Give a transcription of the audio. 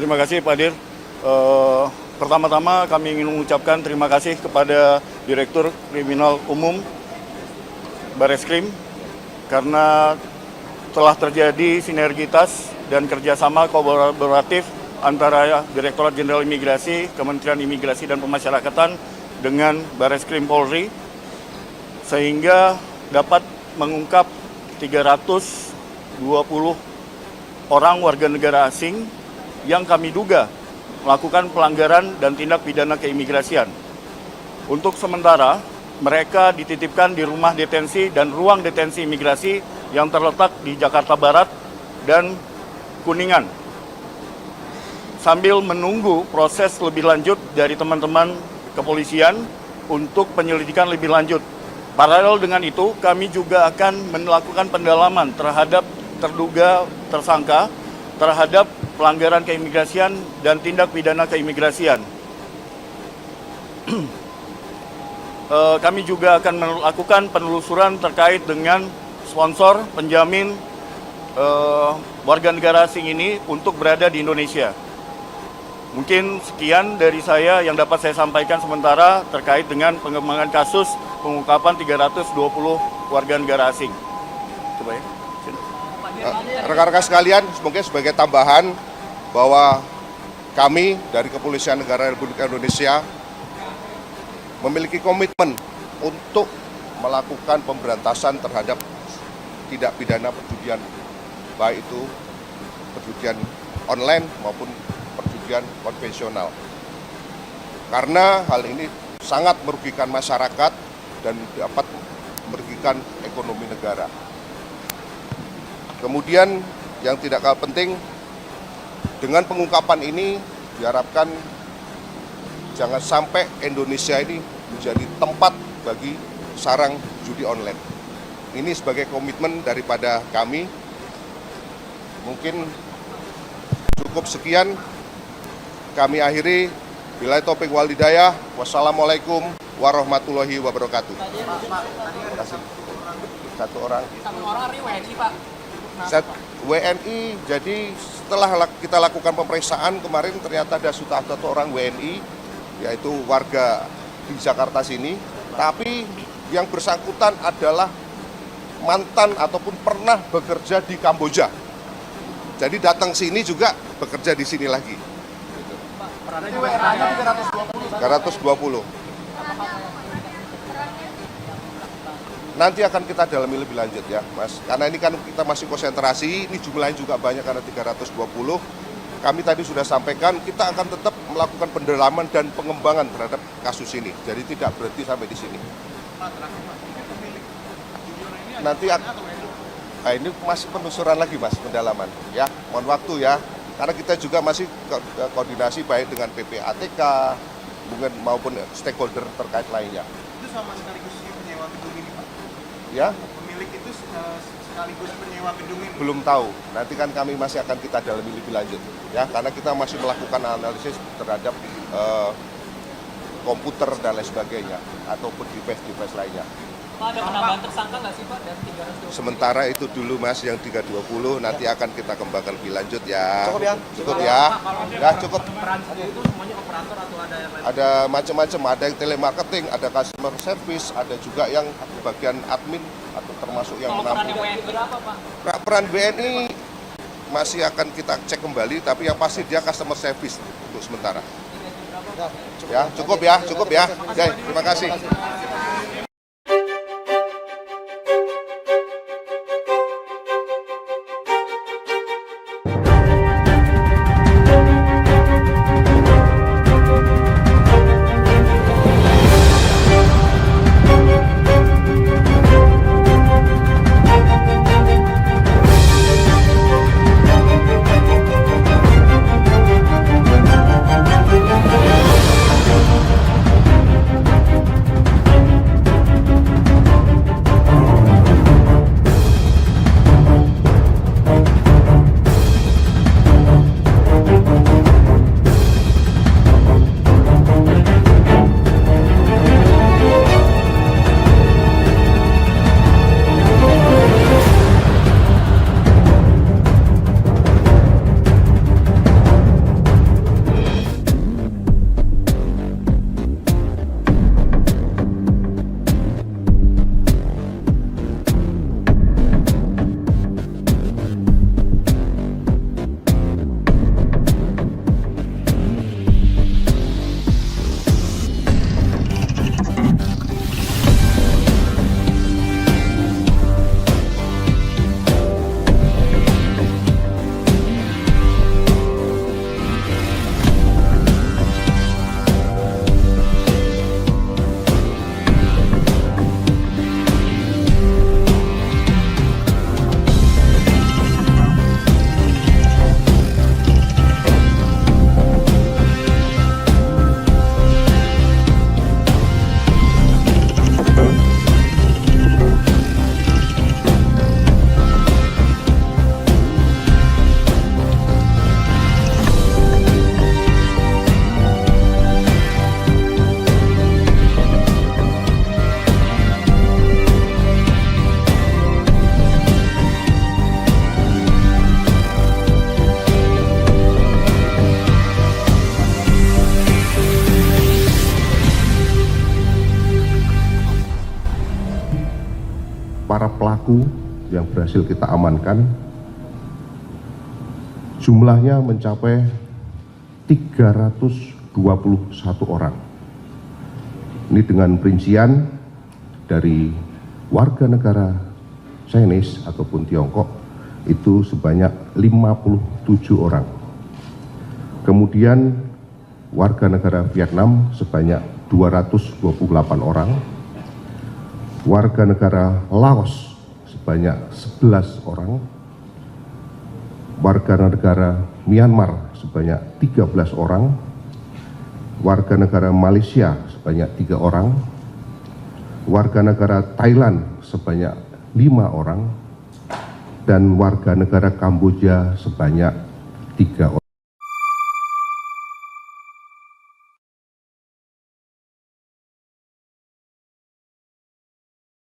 Terima kasih Pak Dir. Pertama-tama kami ingin mengucapkan terima kasih kepada Direktur Kriminal Umum Bareskrim karena telah terjadi sinergitas dan kerjasama kolaboratif antara Direktorat Jenderal Imigrasi, Kementerian Imigrasi dan Pemasyarakatan dengan Bareskrim Polri, sehingga dapat mengungkap 320 orang warga negara asing yang kami duga melakukan pelanggaran dan tindak pidana keimigrasian. Untuk sementara, mereka dititipkan di rumah detensi dan ruang detensi imigrasi yang terletak di Jakarta Barat dan Kuningan, sambil menunggu proses lebih lanjut dari teman-teman kepolisian untuk penyelidikan lebih lanjut. Paralel dengan itu, kami juga akan melakukan pendalaman terhadap terduga tersangka terhadap pelanggaran keimigrasian dan tindak pidana keimigrasian. Kami juga akan melakukan penelusuran terkait dengan sponsor, penjamin warga negara asing ini untuk berada di Indonesia. Mungkin sekian dari saya yang dapat saya sampaikan sementara terkait dengan pengembangan kasus pengungkapan 320 warga negara asing. Coba ya. Rekan-rekan sekalian, mungkin sebagai tambahan bahwa kami dari Kepolisian Negara Republik Indonesia memiliki komitmen untuk melakukan pemberantasan terhadap tindak pidana perjudian, baik itu perjudian online maupun perjudian konvensional. Karena hal ini sangat merugikan masyarakat dan dapat merugikan ekonomi negara. Kemudian yang tidak kalah penting, dengan pengungkapan ini diharapkan jangan sampai Indonesia ini menjadi tempat bagi sarang judi online. Ini sebagai komitmen daripada kami. Mungkin cukup sekian, kami akhiri. Billahi taufiq wal hidayah. Wassalamualaikum warahmatullahi wabarakatuh. Terima kasih. Satu orang WNI, Pak. WNI, jadi setelah kita lakukan pemeriksaan kemarin ternyata ada satu orang WNI, yaitu warga di Jakarta sini, tapi yang bersangkutan adalah mantan ataupun pernah bekerja di Kamboja. Jadi datang sini juga bekerja di sini lagi. 320. Nanti akan kita dalami lebih lanjut ya Mas, karena ini kan kita masih konsentrasi, ini jumlahnya juga banyak karena 320. Kami tadi sudah sampaikan kita akan tetap melakukan pendalaman dan pengembangan terhadap kasus ini, jadi tidak berhenti sampai di sini. Nanti ini masih penelusuran lagi Mas, pendalaman ya, mohon waktu ya, karena kita juga masih koordinasi baik dengan PPATK maupun stakeholder terkait lainnya. Itu sama sekaligus penyewa gedung ini Pak? Ya? Pemilik itu sekaligus penyewa gedung ini? Belum tahu, nanti kan kami masih akan kita dalami lebih lanjut ya, karena kita masih melakukan analisis terhadap komputer dan lain sebagainya ataupun device lainnya. Pak, ada penambahan tersangka nggak sih Pak dari 320? Sementara itu dulu Mas, yang 320 nanti akan kita kembangkan lebih lanjut ya. Cukup ya? Cukup ya? Ya cukup. Itu semuanya operator atau ada yang lain? Ada macam-macam, ada yang telemarketing, ada customer service, ada juga yang bagian admin atau termasuk yang Kalau peran di menampung. WNI berapa Pak? Peran BNI masih akan kita cek kembali, tapi yang pasti dia customer service untuk sementara. Ya, cukup ya, cukup ya. Oke, terima kasih. pelaku yang berhasil kita amankan jumlahnya mencapai 321 orang. Ini dengan perincian dari warga negara Chinese ataupun Tiongkok itu sebanyak 57 orang. Kemudian warga negara Vietnam sebanyak 228 orang. Warga negara Laos sebanyak 11 orang. Warga negara Myanmar sebanyak 13 orang. Warga negara Malaysia sebanyak 3 orang. Warga negara Thailand sebanyak 5 orang. Dan warga negara Kamboja sebanyak 3 orang.